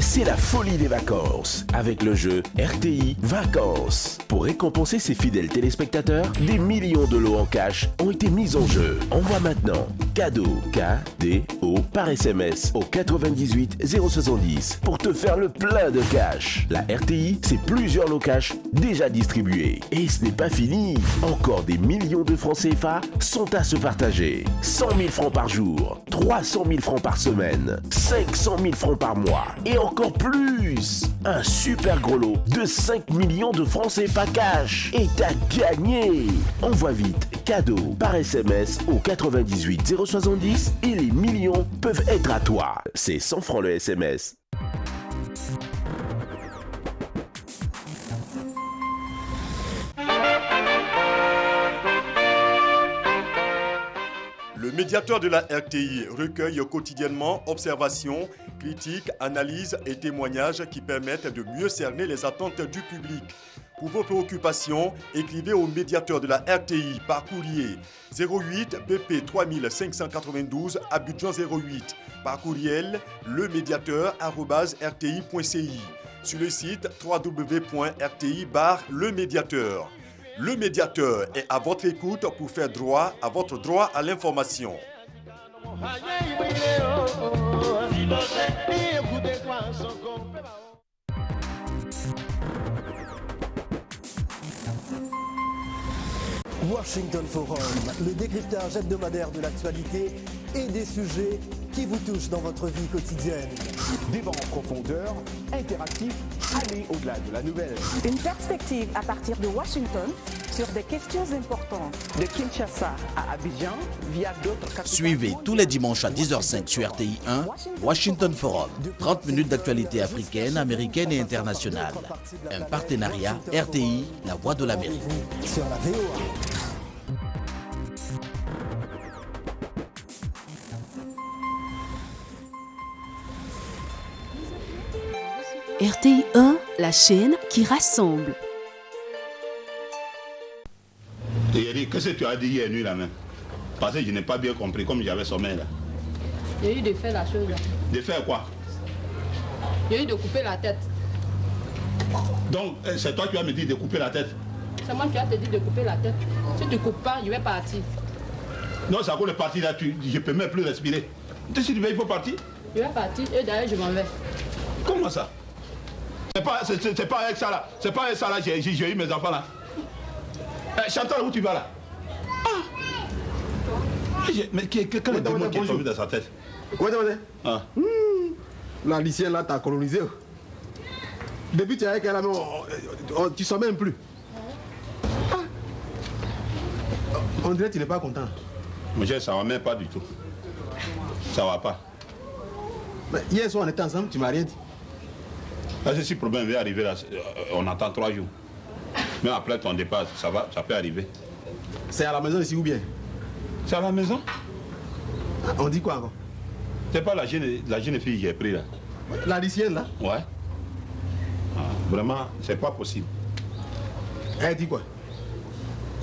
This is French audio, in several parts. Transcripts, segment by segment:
C'est la folie des vacances avec le jeu RTI Vacances. Pour récompenser ses fidèles téléspectateurs, des millions de lots en cash ont été mis en jeu. Envoie maintenant cadeau KDO par SMS au 98 070 pour te faire le plein de cash. La RTI, c'est plusieurs lots cash déjà distribués. Et ce n'est pas fini. Encore des millions de francs CFA sont à se partager. 100 000 francs par jour, 300 000 francs par semaine, 500 000 francs par mois et encore plus. Un super gros lot de 5 millions de francs CFA cash est à gagner. Envoie vite cadeau par SMS au 98 070 et les millions peuvent être à toi. C'est 100 francs le SMS. Le médiateur de la RTI recueille quotidiennement observations, critiques, analyses et témoignages qui permettent de mieux cerner les attentes du public. Pour vos préoccupations, écrivez au médiateur de la RTI par courrier 08 BP 3592 Abidjan 08, par courriel lemediateur@rti.ci, sur le site www.rti/lemediateur. Le médiateur est à votre écoute pour faire droit à votre droit à l'information. Washington Forum, le décryptage hebdomadaire de l'actualité et des sujets qui vous touchent dans votre vie quotidienne. Débat en profondeur, interactif, aller au-delà de la nouvelle. Une perspective à partir de Washington sur des questions importantes. De Kinshasa à Abidjan, via d'autres capitales. Suivez tous les dimanches à 10h05 sur RTI 1, Washington Forum. 30 minutes d'actualité africaine, américaine et internationale. Un partenariat RTI, la voix de l'Amérique. Sur la VOA. RTI 1, la chaîne qui rassemble. Et qu'est-ce que tu as dit hier nuit là même? Parce que je n'ai pas bien compris comme j'avais sommeil là. Il y a eu de faire la chose là. De faire quoi? Il y a eu de couper la tête. Donc c'est toi qui vas me dire de couper la tête? C'est moi qui vais te dire de couper la tête. Si tu ne coupes pas, je vais partir. Non, c'est à cause de partir là, je ne peux même plus respirer. Si tu veux, il faut partir? Je vais partir et d'ailleurs je m'en vais. Comment ça? C'est pas avec ça là. C'est pas avec ça là, j'ai eu mes enfants là. Chantal, où tu vas là? Ah! Mais quel est le démon qui est tombé dans sa tête? Ouais. Ah. La lycéenne là t'a colonisé. Depuis tu es avec elle là, mais tu sens même plus. Ah. On dirait que tu n'es pas content. Monsieur, ça va même pas du tout. Ça va pas. Mais hier soir on était ensemble, tu m'as rien dit. Là, si le problème va arriver là, on attend 3 jours. Mais après ton départ, ça peut arriver. C'est à la maison ici ou bien? C'est à la maison? Ah, on dit quoi encore? C'est pas la jeune fille que j'ai pris là. La lycéenne là? Ouais. Ah, vraiment, c'est pas possible. Elle dit quoi?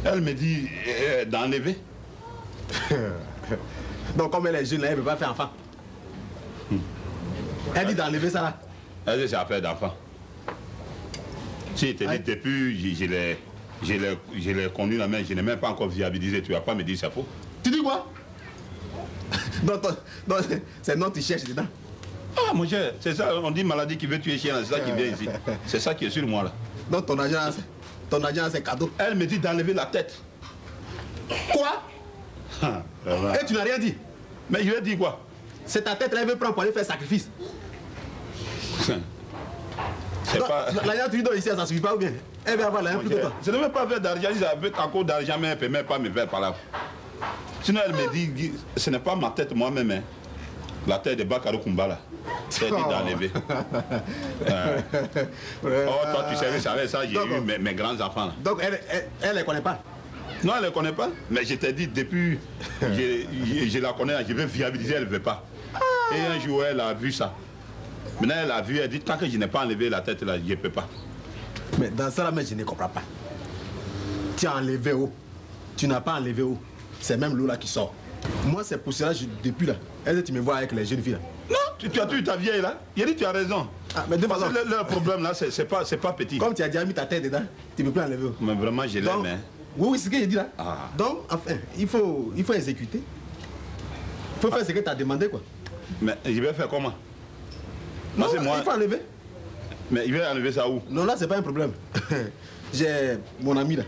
Elle me dit d'enlever. Donc comme elle est jeune là, elle ne peut pas faire enfant. Elle dit d'enlever ça là. Elle dit c'est affaire d'enfant. Si je te dis depuis, je l'ai connu là, mais je n'ai même pas encore viabilisé. Tu ne vas pas me dire c'est faux. Tu dis quoi? Donc c'est non tu cherches dedans. Ah mon cher, c'est ça, on dit maladie qui veut tuer chien, c'est ça qui vient ici. C'est ça qui est sur moi là. Donc ton agent c'est cadeau. Elle me dit d'enlever la tête. Quoi? Et tu n'as rien dit? Mais je lui ai dit quoi? C'est ta tête là, elle veut prendre pour aller faire sacrifice. C'est pas... L'agent tu lui donnes ici, ça ne suffit pas ou bien? Elle va avoir l'argent plus que toi. Je ne veux pas faire d'argent, si elle veut encore d'argent, mais elle ne peut même pas me faire par là. Sinon elle me dit, ce n'est pas ma tête moi-même, hein. La tête de Bakaro Kumbala. C'est dit d'enlever. Oh, toi tu savais, ça, j'ai eu mes grands-enfants là. Donc elle ne connaît pas? Non, elle ne connaît pas. Mais je t'ai dit, depuis, je la connais, je veux viabiliser, elle ne veut pas. Et un jour, elle a vu ça. Maintenant, elle a vu, elle dit, tant que je n'ai pas enlevé la tête là, je ne peux pas. Mais dans ça là, mais je ne comprends pas. Tu as enlevé où? Tu n'as pas enlevé où? C'est même l'eau là qui sort. Moi, c'est pour cela, depuis là, est-ce que tu me vois avec les jeunes filles là? Non, tu as tué ta vieille là. Il a dit, tu as raison. mais de Parce façon, que le problème là, c'est pas petit. comme tu as déjà mis ta tête dedans, tu ne peux plus enlever. Mais vraiment, je l'aime. Hein. Oui, c'est ce que j'ai dit là. Ah. Donc, enfin, il faut exécuter. Il faut faire ce que tu as demandé, quoi. Mais je vais faire comment? Non, moi... il faut enlever. Mais il va enlever ça où? Non, là, c'est pas un problème. J'ai mon ami là.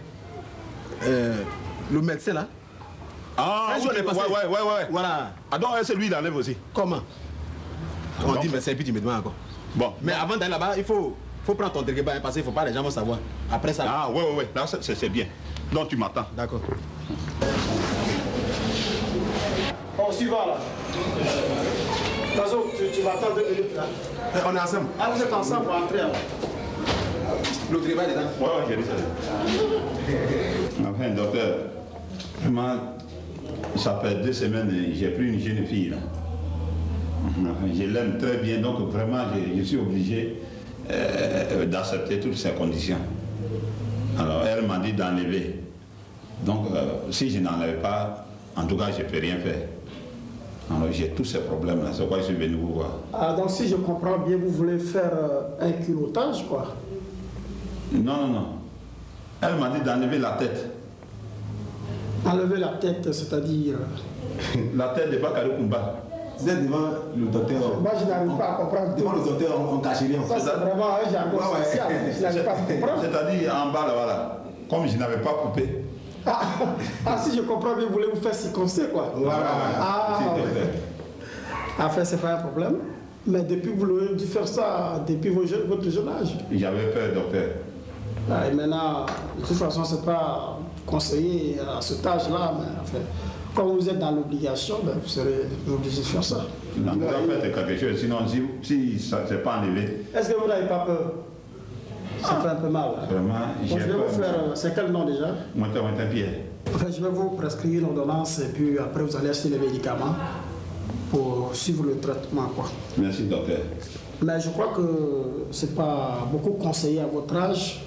Le médecin là. Ah, un jour, okay. on est passé. Ouais. Voilà. Ah, donc c'est lui, il enlève aussi. Comment? On dit médecin, puis tu me demandes encore. Bon. Mais avant d'aller là-bas, il faut prendre ton téléphone parce qu'il ne faut pas, les gens vont savoir. Après ça. Ah, ouais. Là, c'est bien. Donc, tu m'attends. D'accord. Bon, suivant là. Tazo, tu vas attendre 2 minutes là. On est ensemble. Ah, vous êtes ensemble pour entrer là. Le travail est là. Ouais, j'ai dit ça. Enfin, docteur, vraiment, ça fait 2 semaines et j'ai pris une jeune fille là. Enfin, je l'aime très bien, donc vraiment, je suis obligé d'accepter toutes ces conditions. Alors, elle m'a dit d'enlever. Donc, si je n'enlève pas, en tout cas, je ne peux rien faire. Alors, j'ai tous ces problèmes-là, c'est pourquoi je suis venu vous voir. Ah, donc si je comprends bien, vous voulez faire un culottage, quoi? Non. Elle m'a dit d'enlever la tête. Enlever la tête, c'est-à-dire... La tête de Bakary Koumba. Vous êtes devant le docteur. Moi, je n'arrive pas à comprendre. Devant le docteur, on cache rien. Ça, c'est vraiment un jargon social. Je n'arrive pas à comprendre. C'est-à-dire en bas, là, voilà. Comme je n'avais pas coupé. Si je comprends bien, vous voulez vous faire circoncire, quoi. Voilà. Enfin, c'est pas un problème. Mais depuis, vous avez dû faire ça depuis votre jeune âge. J'avais peur, docteur. Et maintenant, de toute façon, c'est pas conseillé à cet âge-là, mais enfin, comme vous êtes dans l'obligation, ben, vous serez obligé de faire ça. On doit faire quelque chose, sinon, si ça ne s'est pas enlevé. Est-ce que vous n'avez pas peur? Ça fait un peu mal. Vraiment, j'ai peur. Je vais vous faire. C'est quel nom déjà? Moi, Pierre. Enfin, je vais vous prescrire une ordonnance et puis après, vous allez acheter les médicaments pour suivre le traitement, quoi. Merci, docteur. Mais je crois que c'est pas beaucoup conseillé à votre âge.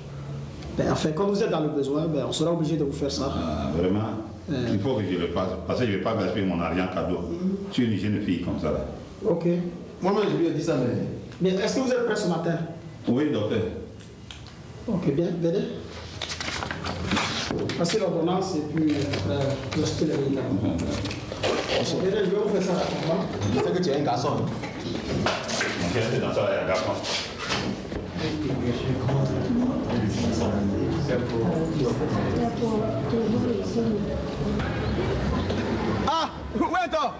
Ben, enfin, quand vous êtes dans le besoin, ben, on sera obligé de vous faire ça. Vraiment, il faut que je le fasse, parce que je ne vais pas gaspiller mon argent cadeau. Je suis une jeune fille comme ça. Là. Ok. Moi-même, je lui ai dit ça, mais est-ce que vous êtes prêt ce matin? Oui, docteur. Ok, bien, venez. Passez l'ordonnance et puis vous achetez les médicaments. Venez, je vais vous faire ça rapidement. Je sais que tu es un garçon. Qu'est-ce que dans ça, il y a un garçon? Ah, ouais, toi.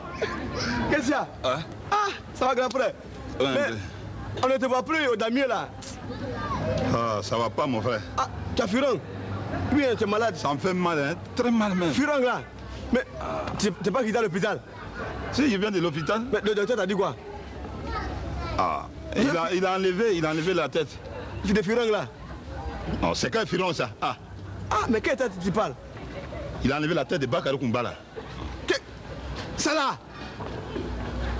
Qu'est-ce qu'il y a? Ah, ça va, grand frère? Ouais, mais on ne te voit plus au damier là. Ah, ça va pas, mon frère. Ah, tu as Furon? Oui, tu es malade. Ça me fait mal, hein? Très mal même. Furon là? Mais tu n'es pas quitté à l'hôpital? Si, je viens de l'hôpital. Mais le docteur t'a dit quoi? Ah, il a enlevé la tête. Tu es Furon là? Non, c'est quel Furon ça? Ah, mais quelle tête tu parles? il a enlevé la tête de Bakary Koumba là. Ça là?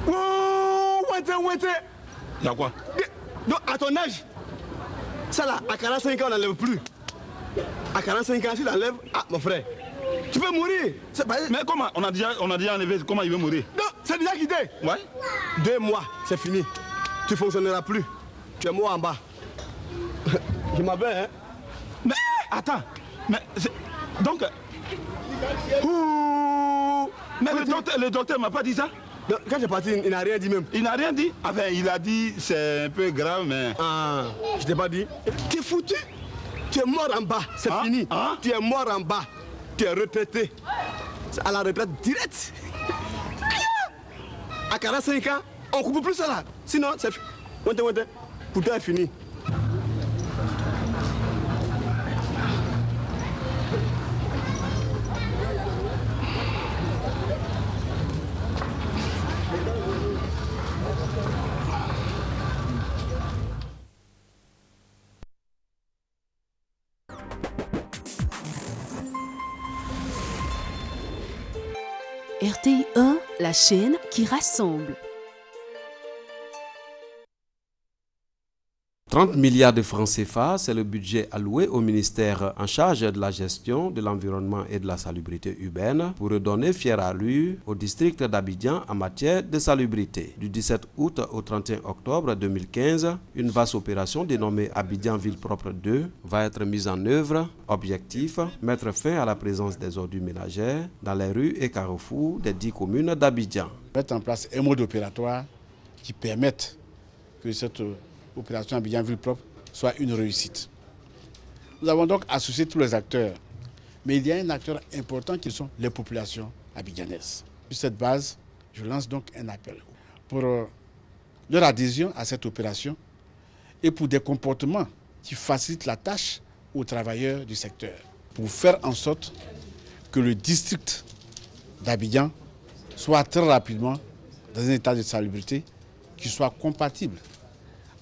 Oh, ouais. Il y a quoi? Donc, à ton âge, ça là, à 45 ans, on n'enlève plus. À 45 ans, si tu enlèves, mon frère, tu peux mourir. Pas... Mais comment? On a déjà enlevé, comment il veut mourir? Non, c'est déjà quitté. Ouais. 2 mois, c'est fini. Tu ne fonctionneras plus. Tu es mort en bas. Je m'appelle, hein? Mais attends, mais donc... Mais le docteur ne m'a pas dit ça? Non, quand j'ai parti, il n'a rien dit même. Il n'a rien dit? Enfin, il a dit c'est un peu grave, mais... Ah, je t'ai pas dit. Tu es foutu. Tu es mort en bas, c'est fini. Tu es mort en bas. Tu es retraité. C'est à la retraite directe. À 45 ans, on ne coupe plus ça là. Sinon, c'est fini. Pour toi, c'est fini. RTI 1, la chaîne qui rassemble. 30 milliards de francs CFA, c'est le budget alloué au ministère en charge de la gestion de l'environnement et de la salubrité urbaine pour redonner fière allure au district d'Abidjan en matière de salubrité. Du 17 août au 31 octobre 2015, une vaste opération dénommée Abidjan Ville Propre 2 va être mise en œuvre. Objectif, mettre fin à la présence des ordures ménagères dans les rues et carrefours des 10 communes d'Abidjan. Mettre en place un mode opératoire qui permette que cette opération Abidjan Ville Propre soit une réussite. Nous avons donc associé tous les acteurs, mais il y a un acteur important qui sont les populations abidjanaises. Sur cette base, je lance donc un appel pour leur adhésion à cette opération et pour des comportements qui facilitent la tâche aux travailleurs du secteur, pour faire en sorte que le district d'Abidjan soit très rapidement dans un état de salubrité qui soit compatible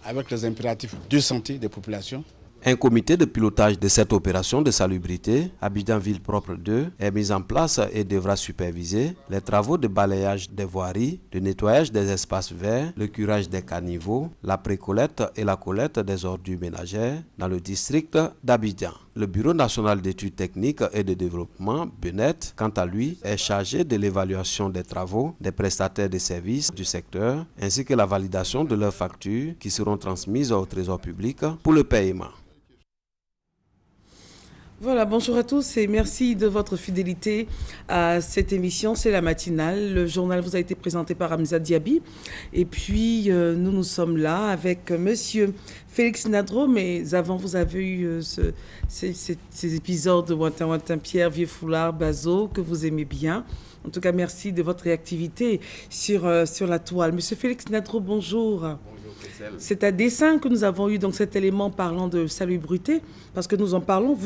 avec les impératifs de santé des populations. Un comité de pilotage de cette opération de salubrité, Abidjan Ville Propre 2, est mis en place et devra superviser les travaux de balayage des voiries, le nettoyage des espaces verts, le curage des caniveaux, la précollecte et la collecte des ordures ménagères dans le district d'Abidjan. Le Bureau national d'études techniques et de développement, BNET, quant à lui, est chargé de l'évaluation des travaux des prestataires de services du secteur ainsi que la validation de leurs factures qui seront transmises au Trésor public pour le paiement. Voilà, bonjour à tous et merci de votre fidélité à cette émission. C'est la matinale. Le journal vous a été présenté par Hamza Diaby. Et puis, nous sommes là avec monsieur Félix Nadro. Mais avant, vous avez eu ces épisodes de Wantin Pierre, Vieux Foulard, Bazo, que vous aimez bien. En tout cas, merci de votre réactivité sur la toile. Monsieur Félix Nadro, bonjour. C'est à dessein que nous avons eu donc cet élément parlant de salubrité, parce que nous en parlons,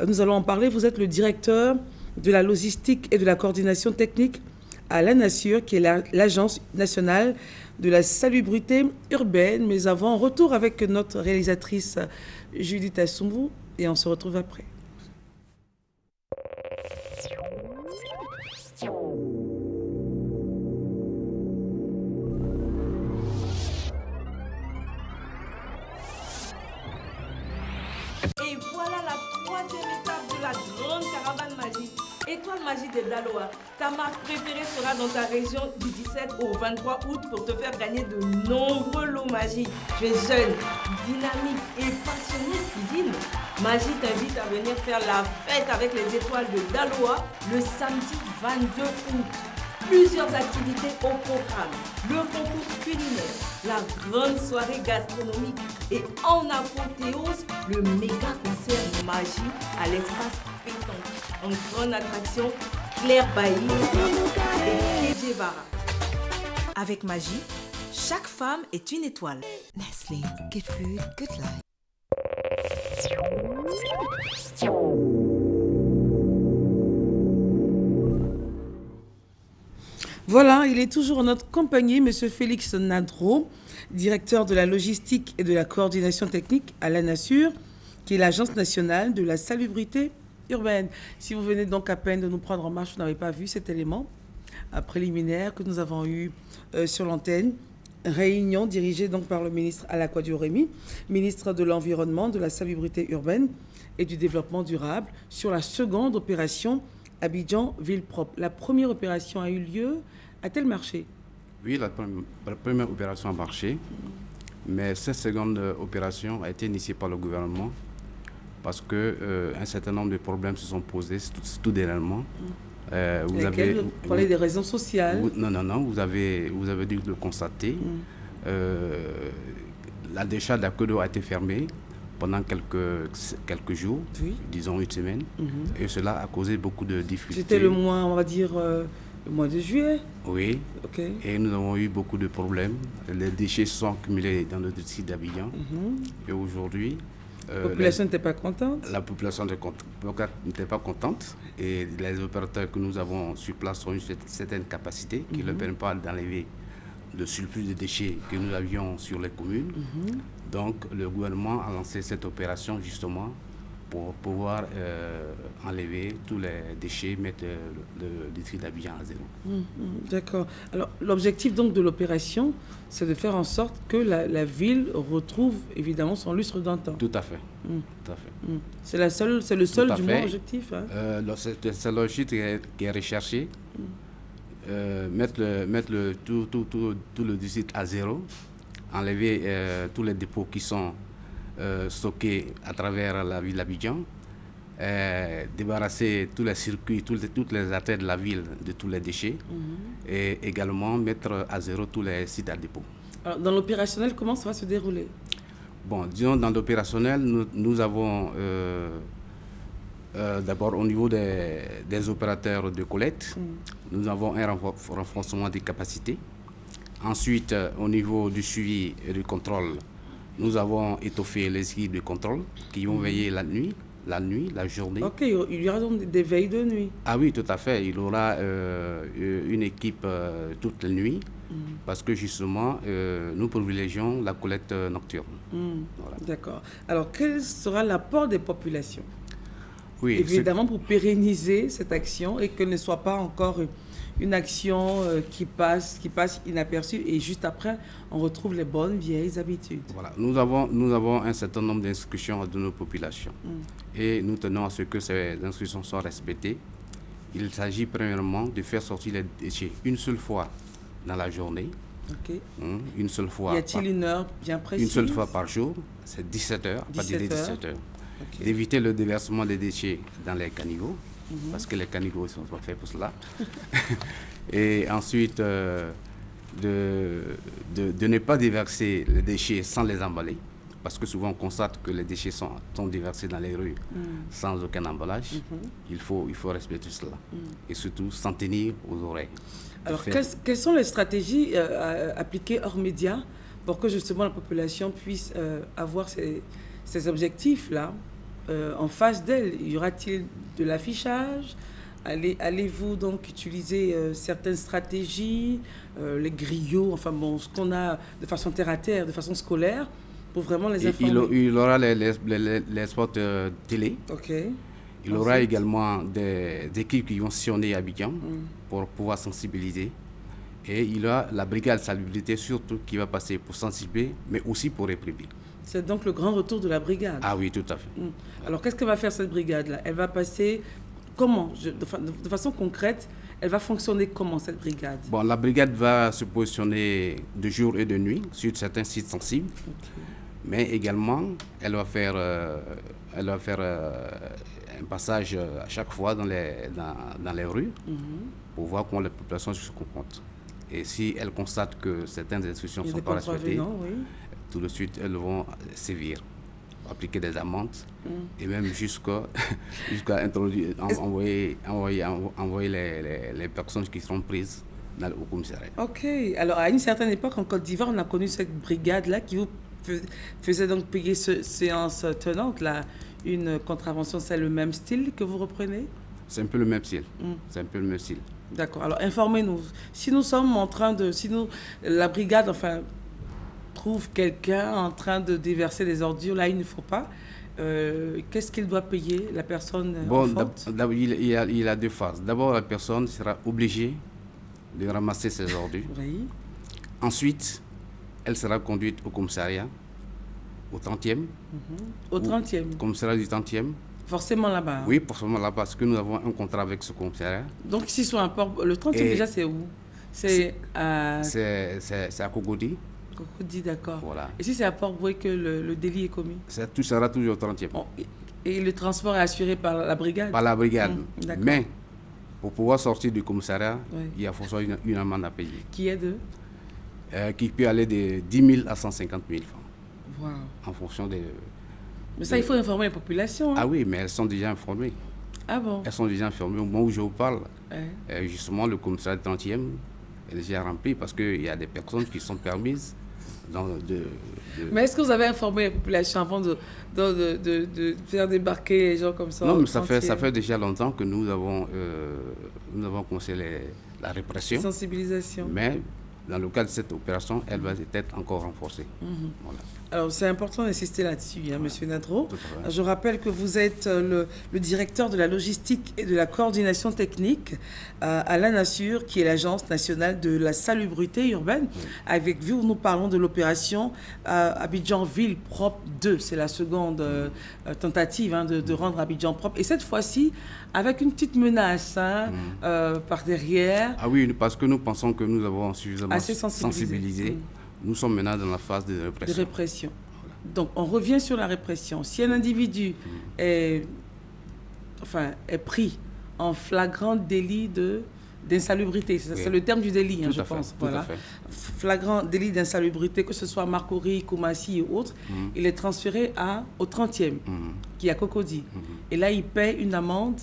nous allons en parler, vous êtes le directeur de la logistique et de la coordination technique à l'ANASUR, qui est l'Agence nationale de la salubrité urbaine. Mais avant, retour avec notre réalisatrice Judith Assoumbou, et on se retrouve après. Et voilà la troisième étape de la grande caravane magique. Étoile Magie de Daloa, ta marque préférée sera dans ta région du 17 au 23 août pour te faire gagner de nombreux lots magiques. Tu es jeune, dynamique et passionné de cuisine. Magie t'invite à venir faire la fête avec les étoiles de Daloa le samedi 22 août. Plusieurs activités au programme, le concours culinaire, la grande soirée gastronomique et en apothéose, le méga concert magie à l'espace pétanque. En grande attraction, Claire Bailly et Kejevara. Avec Magie, chaque femme est une étoile. Nestlé, good food, good life. Voilà, il est toujours en notre compagnie, M. Félix Nadro, directeur de la logistique et de la coordination technique à l'ANASUR, qui est l'Agence nationale de la salubrité urbaine. Si vous venez donc à peine de nous prendre en marche, vous n'avez pas vu cet élément préliminaire que nous avons eu sur l'antenne. Réunion dirigée donc par le ministre Alakwa Dioremi, ministre de l'Environnement, de la salubrité urbaine et du développement durable, sur la seconde opération Abidjan Ville Propre. La première opération a eu lieu, a-t-elle marché? Oui, la première opération a marché, mais cette seconde opération a été initiée par le gouvernement parce qu'un certain nombre de problèmes se sont posés tout dernièrement. Vous parlez des raisons sociales? Non, vous avez dû le constater. La décharge d'Akodo a été fermée pendant quelques jours, oui. Disons une semaine, et cela a causé beaucoup de difficultés. C'était le mois, on va dire, le mois de juillet? Oui, okay. Et nous avons eu beaucoup de problèmes. Les déchets sont accumulés dans notre site d'Abidjan. Et aujourd'hui... La population n'était pas contente? La population n'était pas contente, et les opérateurs que nous avons sur place ont une certaine capacité qui ne leur permet pas d'enlever le surplus de déchets que nous avions sur les communes. Donc le gouvernement a lancé cette opération justement pour pouvoir enlever tous les déchets, mettre le district d'Abidjan à zéro. D'accord. Alors, l'objectif donc de l'opération, c'est de faire en sorte que la ville retrouve évidemment son lustre d'antan. Tout à fait. Tout à fait. C'est le seul du moins objectif. Hein? C'est l'objectif qui est recherché. Mettre tout le district à zéro, enlever tous les dépôts qui sont stockés à travers la ville d'Abidjan, débarrasser tous les circuits, toutes les artères de la ville de tous les déchets et également mettre à zéro tous les sites à dépôt. Alors, dans l'opérationnel, comment ça va se dérouler? Bon, disons, dans l'opérationnel, nous avons d'abord au niveau des opérateurs de collecte, nous avons un renforcement des capacités. Ensuite, au niveau du suivi et du contrôle, nous avons étoffé les équipes de contrôle qui vont veiller la nuit, la journée. Ok, il y aura donc des veilles de nuit. Ah oui, tout à fait. Il y aura une équipe toute la nuit parce que justement, nous privilégions la collecte nocturne. Voilà. D'accord. Alors, quel sera l'apport des populations? Oui, évidemment, pour pérenniser cette action et que ne soit pas encore une action qui passe inaperçue et juste après, on retrouve les bonnes vieilles habitudes. Voilà. Nous avons un certain nombre d'instructions de nos populations et nous tenons à ce que ces instructions soient respectées. Il s'agit premièrement de faire sortir les déchets une seule fois dans la journée. Okay. Une seule fois. Y a-t-il une heure bien précise? Une seule fois par jour, c'est 17 heures, à partir de 17 heures. Okay. D'éviter le déversement des déchets dans les caniveaux, parce que les caniveaux sont pas faits pour cela. Et ensuite, de ne pas déverser les déchets sans les emballer, parce que souvent on constate que les déchets sont déversés dans les rues sans aucun emballage. Il faut respecter cela. Et surtout, s'en tenir aux oreilles. Alors, quelles sont les stratégies appliquées hors médias pour que justement la population puisse avoir ces objectifs-là en face d'elle? Y aura-t-il de l'affichage? Allez-vous donc utiliser certaines stratégies, les griots, enfin bon, ce qu'on a de façon terre-à-terre, de façon scolaire, pour vraiment les informer? Il aura les spots télé. Ok. Il y aura également des équipes qui vont sillonner Abidjan pour pouvoir sensibiliser. Et il y a la brigade salubrité surtout qui va passer pour sensibiliser, mais aussi pour réprimer. C'est donc le grand retour de la brigade. Ah oui, tout à fait. Alors, qu'est-ce que va faire cette brigade-là? Elle va passer comment? De façon concrète, elle va fonctionner comment, cette brigade? Bon, la brigade va se positionner de jour et de nuit sur certains sites sensibles. Mais également, elle va faire un passage à chaque fois dans les rues pour voir comment les populations se comportent. Et si elles constatent que certaines instructions ne sont pas respectées, tout de suite, elles vont sévir, appliquer des amendes et même jusqu'à envoyer les personnes qui seront prises au commissariat. Ok. Alors, à une certaine époque, en Côte d'Ivoire, on a connu cette brigade-là qui vous faisait donc payer séance tenante, là, une contravention. C'est le même style que vous reprenez? C'est un peu le même style. C'est un peu le même style. D'accord. Alors, informez-nous. Si nous sommes en train de... la brigade, enfin, trouve quelqu'un en train de déverser des ordures, là, il ne faut pas. Qu'est-ce qu'il doit payer, la personne en faute? Il y a deux phases. D'abord, la personne sera obligée de ramasser ses ordures. Oui. Ensuite, elle sera conduite au commissariat, au 30e. Au 30e? Commissariat du 30e. Forcément là-bas? Oui, forcément là-bas, parce que nous avons un contrat avec ce commissariat. Donc, ici, sur un port, le 30e, déjà, c'est où? C'est à Cocody. Cocody, d'accord. Voilà. Et si c'est à Port-Boué que le délit est commis? Tout sera toujours au 30e. Bon, et le transport est assuré par la brigade? Par la brigade. Mais, pour pouvoir sortir du commissariat, il y a forcément une amende à payer. Qui est de? Qui peut aller de 10 000 à 150 000 francs. Wow. En fonction des... Mais ça, il faut informer les populations. Hein? Ah oui, mais elles sont déjà informées. Ah bon? Elles sont déjà informées. Au moment où je vous parle, justement, le commissariat 30e est déjà rempli parce qu'il y a des personnes qui sont permises Mais est-ce que vous avez informé les populations avant de faire débarquer les gens comme ça? Non, mais ça fait déjà longtemps que nous avons commencé la répression. Sensibilisation. Mais dans le cadre de cette opération, elle va être encore renforcée. Voilà. Alors, c'est important d'insister là-dessus, hein, Monsieur Nadro. Je rappelle que vous êtes le directeur de la logistique et de la coordination technique à l'ANASUR, qui est l'Agence nationale de la salubrité urbaine. Avec vous, nous parlons de l'opération Abidjan Ville Propre 2. C'est la seconde tentative de rendre Abidjan propre. Et cette fois-ci, avec une petite menace par derrière. Ah oui, parce que nous pensons que nous avons suffisamment sensibilisé. Nous sommes maintenant dans la phase de répression. Voilà. Donc, on revient sur la répression. Si un individu est pris en flagrant délit d'insalubrité, c'est le terme du délit, je pense. Voilà. Flagrant délit d'insalubrité, que ce soit Marcory, Koumassi ou autre, il est transféré au 30e, qui est à Cocody. Et là, il paie une amende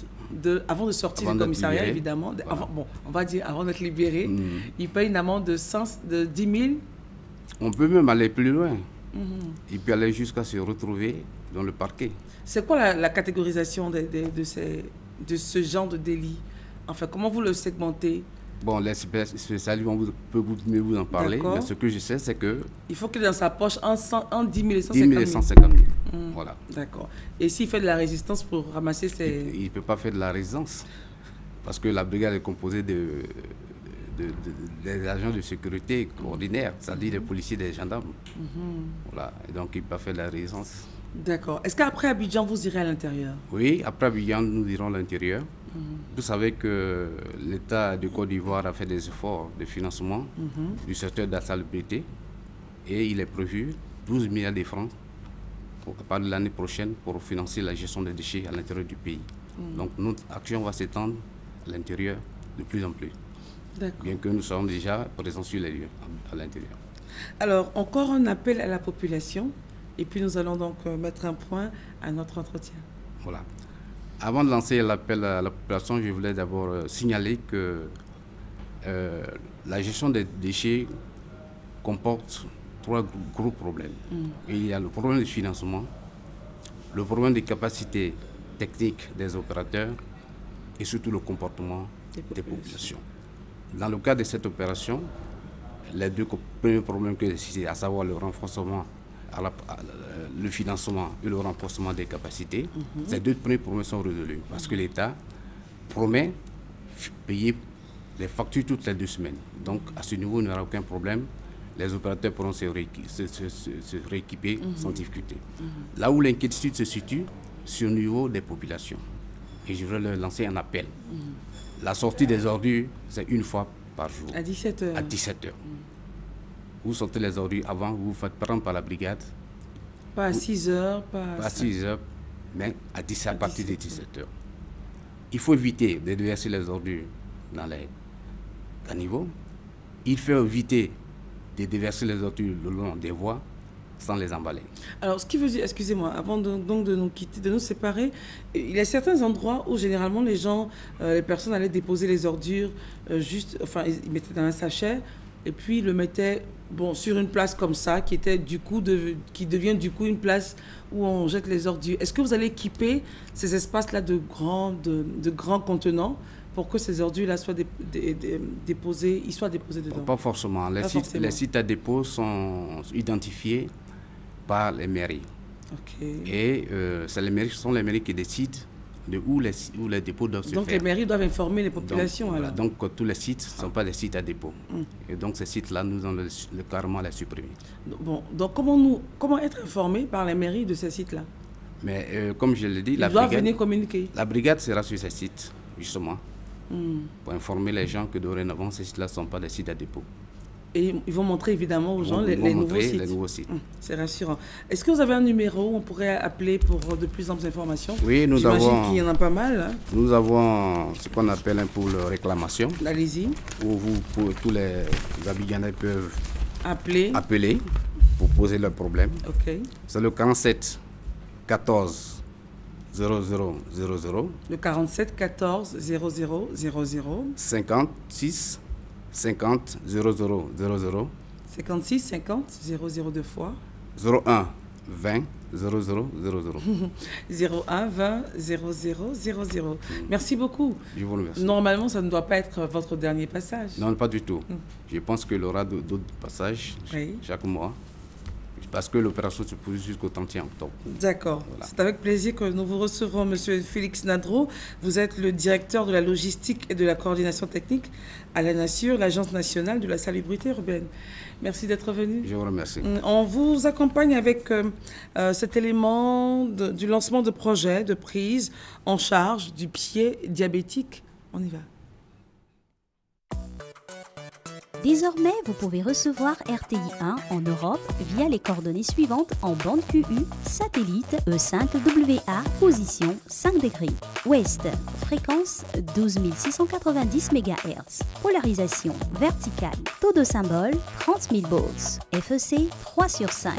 avant de sortir du commissariat, évidemment. Voilà. On va dire avant d'être libéré, il paye une amende de 10 000. On peut même aller plus loin. Il peut aller jusqu'à se retrouver dans le parquet. C'est quoi la catégorisation de ce genre de délit? Enfin, comment vous le segmentez? Bon, les spécialistes peuvent vous en parler, mais ce que je sais, c'est que... Il faut qu'il ait dans sa poche entre 10 000 et 150 000. 10 000 et 150 000, voilà. D'accord. Et s'il fait de la résistance pour ramasser ses... Il ne peut pas faire de la résistance, parce que la brigade est composée des agents de sécurité ordinaires, c'est-à-dire des policiers, des gendarmes. Voilà. Et donc, il ne peut pas faire de la résistance. D'accord. Est-ce qu'après Abidjan, vous irez à l'intérieur? Oui, après Abidjan, nous irons à l'intérieur. Vous savez que l'État de Côte d'Ivoire a fait des efforts de financement du secteur de la salubrité et il est prévu 12 milliards de francs à partir de l'année prochaine pour financer la gestion des déchets à l'intérieur du pays. Donc notre action va s'étendre à l'intérieur de plus en plus. Bien que nous soyons déjà présents sur les lieux à l'intérieur. Alors, encore un appel à la population et puis nous allons donc mettre un point à notre entretien. Voilà. Avant de lancer l'appel à la population, je voulais d'abord signaler que la gestion des déchets comporte 3 gros problèmes. Il y a le problème du financement, le problème des capacités techniques des opérateurs et surtout le comportement des populations. Dans le cadre de cette opération, les 2 premiers problèmes que j'ai cités, à savoir le renforcement, le financement et le renforcement des capacités, ces 2 premiers problèmes sont résolus parce que l'État promet payer les factures toutes les 2 semaines. Donc à ce niveau, il n'y aura aucun problème. Les opérateurs pourront se rééquiper sans difficulté. Là où l'inquiétude se situe, c'est au niveau des populations. Et je voudrais leur lancer un appel. La sortie des ordures, c'est 1 fois par jour. À 17h. À 17h. Vous sortez les ordures avant, vous vous faites prendre par la brigade. Pas à 6h, pas à 6h, mais à partir de 17h. Il faut éviter de déverser les ordures dans les caniveaux. Il faut éviter de déverser les ordures le long des voies sans les emballer. Alors, ce qui veut dire, excusez-moi, avant de nous quitter, de nous séparer, il y a certains endroits où généralement les personnes allaient déposer les ordures ils mettaient dans un sachet et puis ils le mettaient sur une place comme ça qui devient du coup une place où on jette les ordures. Est-ce que vous allez équiper ces espaces-là de grands contenants pour que ces ordures-là soient déposées dedans? Pas forcément. Les sites à dépôt sont identifiés par les mairies. Et ce sont les mairies qui décident de où les dépôts doivent se faire. Donc les mairies doivent informer les populations. Donc tous les sites ne sont pas des sites à dépôt. Et donc ces sites-là, nous allons carrément les supprimer. Donc comment être informés par les mairies de ces sites-là? Mais comme je l'ai dit, ils doivent venir communiquer. La brigade sera sur ces sites, justement, pour informer les gens que dorénavant, ces sites-là ne sont pas des sites à dépôt. Et ils vont montrer évidemment aux gens les nouveaux sites. C'est rassurant. Est-ce que vous avez un numéro où on pourrait appeler pour de plus amples informations? Oui, nous avons... J'imagine qu'il y en a pas mal. Hein? Nous avons ce qu'on appelle un pôle réclamation. Allez-y. Où tous les Abidjanais peuvent appeler pour poser leurs problèmes. Ok. C'est le 47 14 00 00. Le 47 14 00 00. 56 50 00 00. 56 50 00 2 fois. 01 20 00 00. 01 20 00 00. Merci beaucoup. Je vous remercie. Normalement, ça ne doit pas être votre dernier passage. Non, pas du tout. Je pense qu'il y aura d'autres passages chaque mois. Parce que l'opération se poursuit jusqu'au 31 octobre. D'accord. Voilà. C'est avec plaisir que nous vous recevrons, Monsieur Félix Nadro. Vous êtes le directeur de la logistique et de la coordination technique à la NASUR, l'Agence nationale de la salubrité urbaine. Merci d'être venu. Je vous remercie. On vous accompagne avec cet élément du lancement de projets de prise en charge du pied diabétique. On y va. Désormais, vous pouvez recevoir RTI 1 en Europe via les coordonnées suivantes en bande QU, satellite E5WA, position 5 degrés. Ouest, fréquence 12 690 MHz. Polarisation verticale. Taux de symbole 30 000 volts. FEC 3/5.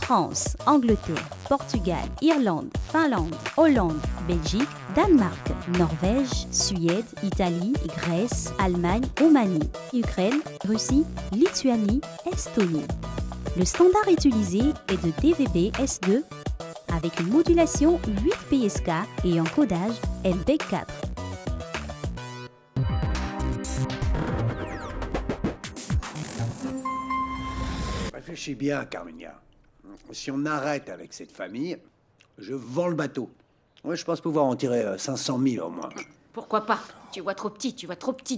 France, Angleterre, Portugal, Irlande, Finlande, Hollande, Belgique, Danemark, Norvège, Suède, Italie, Grèce, Allemagne, Roumanie, Ukraine, Russie, Lituanie, Estonie. Le standard utilisé est de DVB S2 avec une modulation 8 PSK et un codage MP4. Réfléchis bien, Carmenia. Si on arrête avec cette famille, je vends le bateau. Ouais, je pense pouvoir en tirer 500 000 au moins. Pourquoi pas? Tu vois trop petit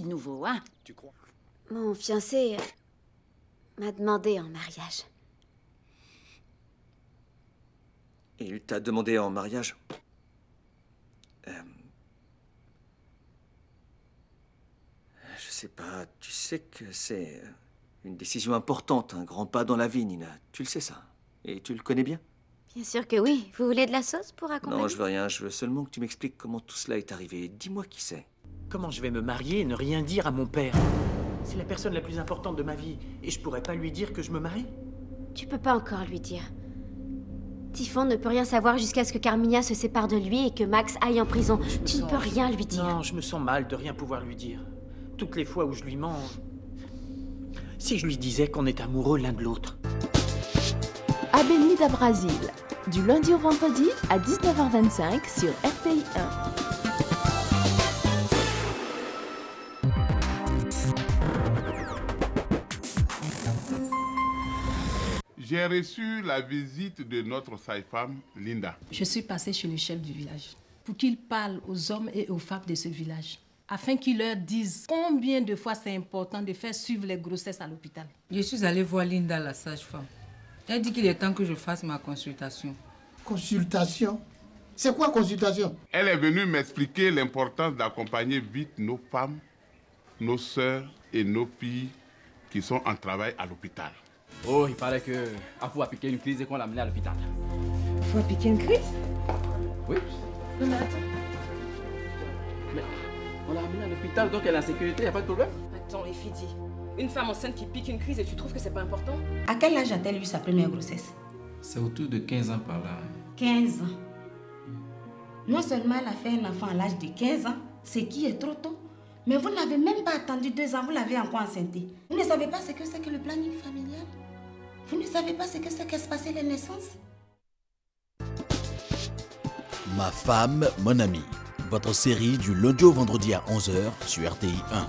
de nouveau, hein? Tu crois? Mon fiancé m'a demandé en mariage. Il t'a demandé en mariage? Je sais pas, tu sais que c'est une décision importante, un grand pas dans la vie, Nina. Tu le sais, ça? Et tu le connais bien? Bien sûr que oui. Vous voulez de la sauce pour accompagner? Non, je veux rien. Je veux seulement que tu m'expliques comment tout cela est arrivé. Dis-moi qui c'est. Comment je vais me marier et ne rien dire à mon père? C'est la personne la plus importante de ma vie. Et je pourrais pas lui dire que je me marie? Tu peux pas encore lui dire. Typhon ne peut rien savoir jusqu'à ce que Carmina se sépare de lui et que Max aille en prison. Tu ne peux rien lui dire. Non, je me sens mal de rien pouvoir lui dire. Toutes les fois où je lui mens... Si je lui disais qu'on est amoureux l'un de l'autre. Avenida Brasil, du lundi au vendredi à 19h25 sur RTI 1. J'ai reçu la visite de notre sage-femme, Linda. Je suis passée chez le chef du village pour qu'il parle aux hommes et aux femmes de ce village, afin qu'ils leur disent combien de fois c'est important de faire suivre les grossesses à l'hôpital. Je suis allée voir Linda, la sage-femme. Elle dit qu'il est temps que je fasse ma consultation. Consultation? C'est quoi consultation? Elle est venue m'expliquer l'importance d'accompagner vite nos femmes, nos sœurs et nos filles qui sont en travail à l'hôpital. Oh, il paraît que Afou a piqué une crise et qu'on l'a amené à l'hôpital. Afou a piqué une crise? Oui. Non, mais attends. Mais on l'a amenée à l'hôpital, donc elle est en sécurité, il n'y a pas de problème. Attends, Efidi. Une femme enceinte qui pique une crise et tu trouves que c'est pas important? À quel âge a-t-elle eu sa première grossesse? C'est autour de 15 ans par là. 15 ans. Non seulement elle a fait un enfant à l'âge de 15 ans, ce qui est trop tôt, mais vous n'avez même pas attendu 2 ans, vous l'avez encore enceinté. Vous ne savez pas ce que c'est que le planning familial? Vous ne savez pas ce que c'est qu'espacer les naissances? Ma femme, mon ami. Votre série du lundi au vendredi à 11h sur RTI 1.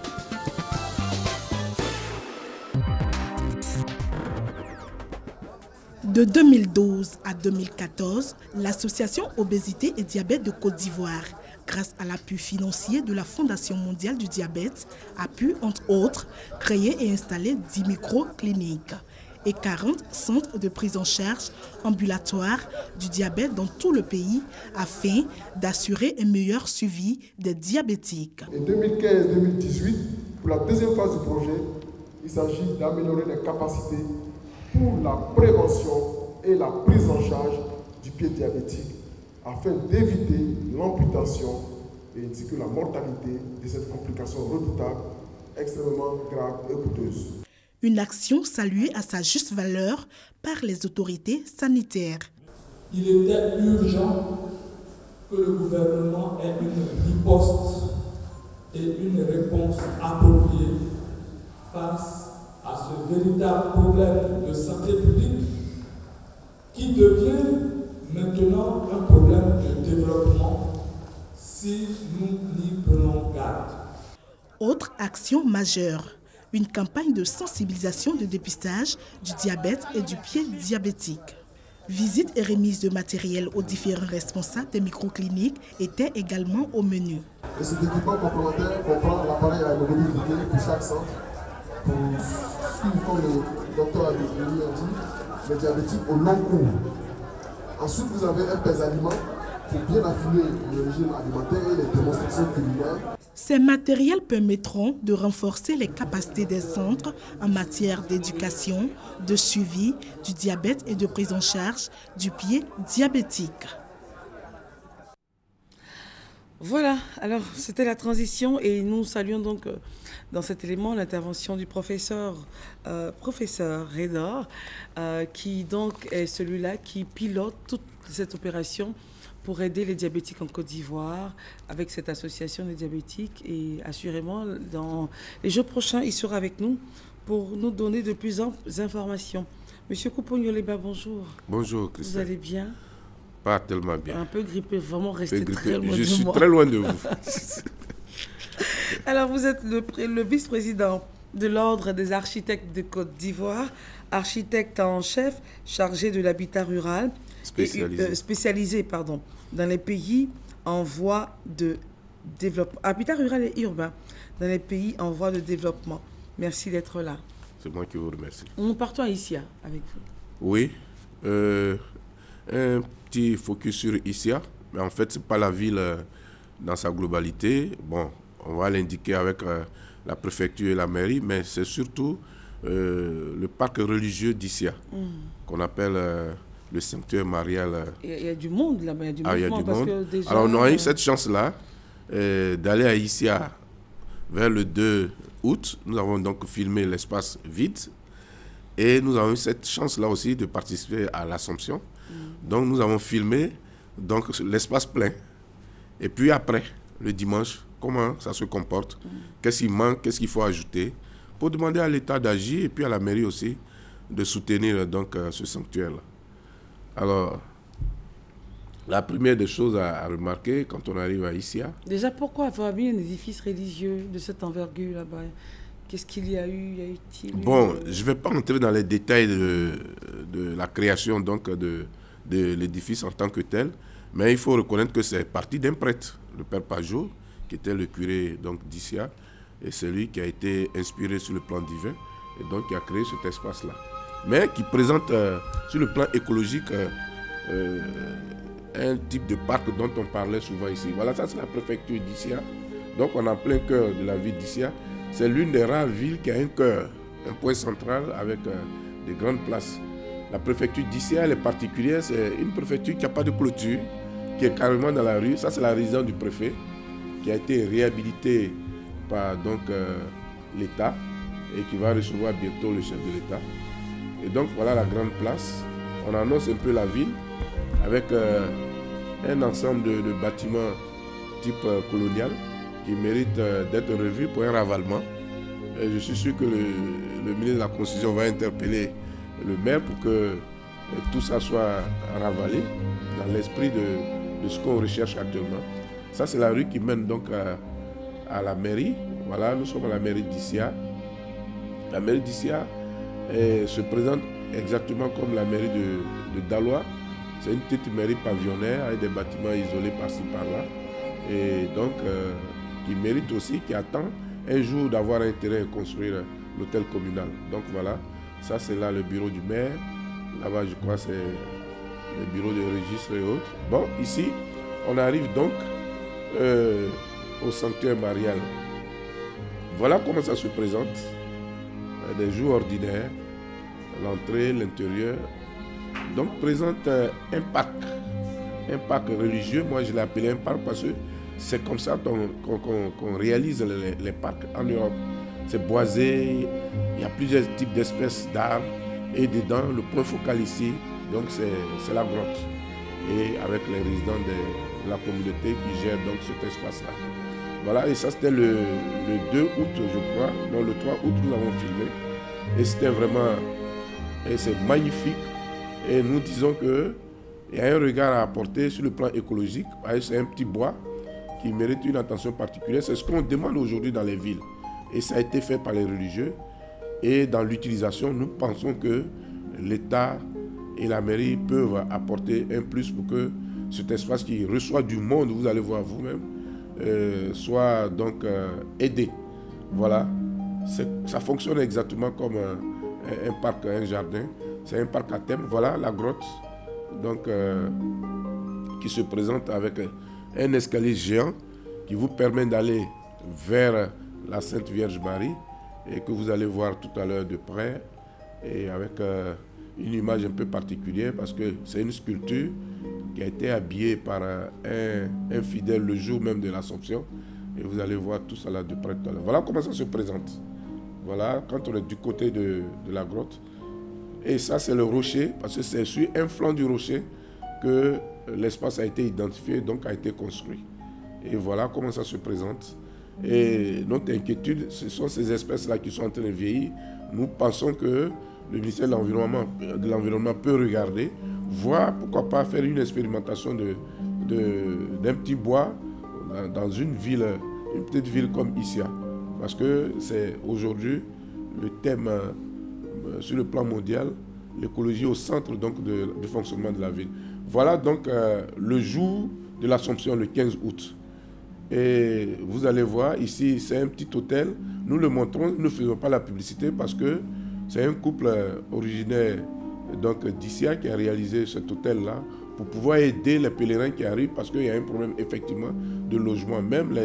De 2012 à 2014, l'association Obésité et Diabète de Côte d'Ivoire, grâce à l'appui financier de la Fondation mondiale du diabète, a pu, entre autres, créer et installer 10 micro-cliniques et 40 centres de prise en charge ambulatoires du diabète dans tout le pays afin d'assurer un meilleur suivi des diabétiques. En 2015-2018, pour la deuxième phase du projet, il s'agit d'améliorer les capacités pour la prévention et la prise en charge du pied diabétique afin d'éviter l'amputation et ainsi que la mortalité de cette complication redoutable, extrêmement grave et coûteuse. Une action saluée à sa juste valeur par les autorités sanitaires. Il était urgent que le gouvernement ait une riposte et une réponse appropriée face à ce véritable problème de santé publique qui devient maintenant un problème de développement si nous n'y prenons garde. Autre action majeure, une campagne de sensibilisation de dépistage du diabète et du pied diabétique. Visite et remise de matériel aux différents responsables des microcliniques étaient également au menu. Et cet équipement complémentaire comprend l'appareil à hémoglobine glycée pour chaque centre pour suivre, comme le docteur a dit, les diabétiques au long cours. Ensuite, vous avez un pèse-aliment pour bien affiner le régime alimentaire et les démonstrations culinaires. Ces matériels permettront de renforcer les capacités des centres en matière d'éducation, de suivi du diabète et de prise en charge du pied diabétique. Voilà, alors c'était la transition et nous saluons donc dans cet élément l'intervention du professeur Redor, qui donc est celui-là qui pilote toute cette opération pour aider les diabétiques en Côte d'Ivoire avec cette association des diabétiques. Et assurément, dans les jours prochains, il sera avec nous pour nous donner de plus amples informations. Monsieur Koupon-Yoleba, bonjour. Bonjour, Christelle. Vous allez bien? Pas tellement bien. Un peu grippé, vraiment resté très loin de moi. Je suis très loin de vous. Alors, vous êtes le vice-président de l'Ordre des architectes de Côte d'Ivoire, architecte en chef chargé de l'habitat rural, spécialisé dans les pays en voie de développement. Habitat rural et urbain dans les pays en voie de développement. Merci d'être là. C'est moi qui vous remercie. Nous partons à Issia avec vous. Oui. Un petit focus sur Issia, mais en fait, ce n'est pas la ville dans sa globalité. Bon, on va l'indiquer avec la préfecture et la mairie, mais c'est surtout le parc religieux d'Issia, qu'on appelle le sanctuaire marial. Il y a du monde là-bas, il y a du il y a du parce monde. Que déjà, alors, on a eu cette chance-là d'aller à Issia vers le 2 août. Nous avons donc filmé l'espace vide et nous avons eu cette chance-là aussi de participer à l'Assomption. Donc, nous avons filmé donc, l'espace plein. Et puis après, le dimanche, comment ça se comporte, qu'est-ce qui manque, qu'est-ce qu'il faut ajouter, pour demander à l'État d'agir et puis à la mairie aussi de soutenir donc, ce sanctuaire-là. Alors, la première des choses à remarquer quand on arrive à Issia... Déjà, pourquoi avoir mis un édifice religieux de cette envergure là-bas? Qu'est-ce qu'il y a eu? Bon, je ne vais pas entrer dans les détails de la création donc, de l'édifice en tant que tel, mais il faut reconnaître que c'est parti d'un prêtre, le père Pajot, qui était le curé d'Issia, et c'est lui qui a été inspiré sur le plan divin, et donc qui a créé cet espace-là. Mais qui présente sur le plan écologique un type de parc dont on parlait souvent ici. Voilà, ça c'est la préfecture d'Issia. Donc on est en plein cœur de la ville d'Issia. C'est l'une des rares villes qui a un cœur, un point central avec des grandes places. La préfecture d'Issia, elle est particulière, c'est une préfecture qui n'a pas de clôture, qui est carrément dans la rue. Ça c'est la résidence du préfet, qui a été réhabilitée par donc l'État et qui va recevoir bientôt le chef de l'État. Et donc voilà la grande place. On annonce un peu la ville avec un ensemble de bâtiments type colonial qui méritent d'être revus pour un ravalement. Et je suis sûr que le ministre de la Constitution va interpeller le maire pour que tout ça soit ravalé dans l'esprit de ce qu'on recherche actuellement. Ça, c'est la rue qui mène donc à la mairie. Voilà, nous sommes à la mairie d'Issia. La mairie d'Issia se présente exactement comme la mairie de Daloa. C'est une petite mairie pavillonnaire avec des bâtiments isolés par-ci par-là. Et donc, qui mérite aussi, qui attend un jour d'avoir intérêt à construire l'hôtel communal. Donc voilà, ça c'est là le bureau du maire. Là-bas, je crois, c'est le bureau de registre et autres. Bon, ici, on arrive donc au sanctuaire marial. Voilà comment ça se présente. Des jours ordinaires, l'entrée, l'intérieur. Donc présente un parc religieux. Moi je l'ai appelé un parc parce que c'est comme ça qu'on réalise les parcs en Europe. C'est boisé, il y a plusieurs types d'espèces d'arbres et dedans le point focal ici, donc c'est la grotte. Et avec les résidents de la communauté qui gèrent donc cet espace-là. Voilà, et ça c'était le 2 août je crois, non le 3 août nous avons filmé. Et c'était vraiment, et c'est magnifique. Et nous disons qu'il y a un regard à apporter sur le plan écologique. C'est un petit bois qui mérite une attention particulière. C'est ce qu'on demande aujourd'hui dans les villes. Et ça a été fait par les religieux. Et dans l'utilisation, nous pensons que l'État et la mairie peuvent apporter un plus pour que cet espace qui reçoit du monde, vous allez voir vous-même, soit donc aidé. Voilà. Ça fonctionne exactement comme un parc, un jardin. C'est un parc à thème. Voilà la grotte donc, qui se présente avec un escalier géant qui vous permet d'aller vers la Sainte Vierge Marie et que vous allez voir tout à l'heure de près et avec une image un peu particulière parce que c'est une sculpture qui a été habillée par un fidèle le jour même de l'Assomption et vous allez voir tout ça là de près tout à l'heure. Voilà comment ça se présente. Voilà, quand on est du côté de la grotte. Et ça, c'est le rocher, parce que c'est sur un flanc du rocher que l'espace a été identifié, donc a été construit. Et voilà comment ça se présente. Et notre inquiétude, ce sont ces espèces-là qui sont en train de vieillir. Nous pensons que le ministère de l'Environnement peut regarder, voir, pourquoi pas faire une expérimentation d'un petit bois dans une petite ville comme Issia. Parce que c'est aujourd'hui le thème sur le plan mondial, l'écologie au centre donc du fonctionnement de la ville. Voilà donc le jour de l'Assomption, le 15 août. Et vous allez voir, ici c'est un petit hôtel. Nous le montrons, nous ne faisons pas la publicité parce que c'est un couple originaire d'Issia qui a réalisé cet hôtel-là pour pouvoir aider les pèlerins qui arrivent parce qu'il y a un problème effectivement de logement. Même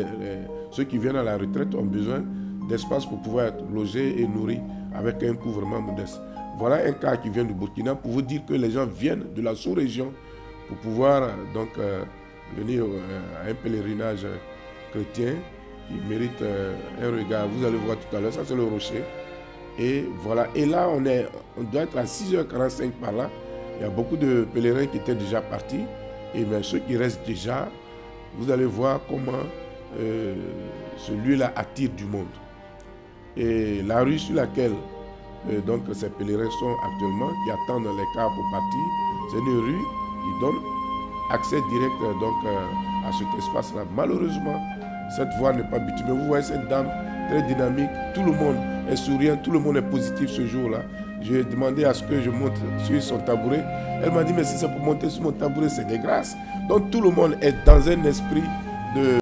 ceux qui viennent à la retraite ont besoin d'espace pour pouvoir être logés et nourris avec un coût vraiment modeste. Voilà un cas qui vient du Burkina pour vous dire que les gens viennent de la sous-région pour pouvoir donc venir à un pèlerinage chrétien qui mérite un regard. Vous allez voir tout à l'heure, ça c'est le rocher. Et voilà, et là on doit être à 6h45 par là. Il y a beaucoup de pèlerins qui étaient déjà partis. Et bien ceux qui restent déjà, vous allez voir comment ce lieu-là attire du monde. Et la rue sur laquelle donc ces pèlerins sont actuellement, qui attendent les cars pour partir, c'est une rue qui donne accès direct donc à cet espace-là. Malheureusement, cette voie n'est pas bitumée. Vous voyez cette dame très dynamique, tout le monde est souriant, tout le monde est positif ce jour-là. Je lui ai demandé à ce que je monte sur son tabouret. Elle m'a dit, mais si c'est pour monter sur mon tabouret, c'est des grâces. Donc tout le monde est dans un esprit de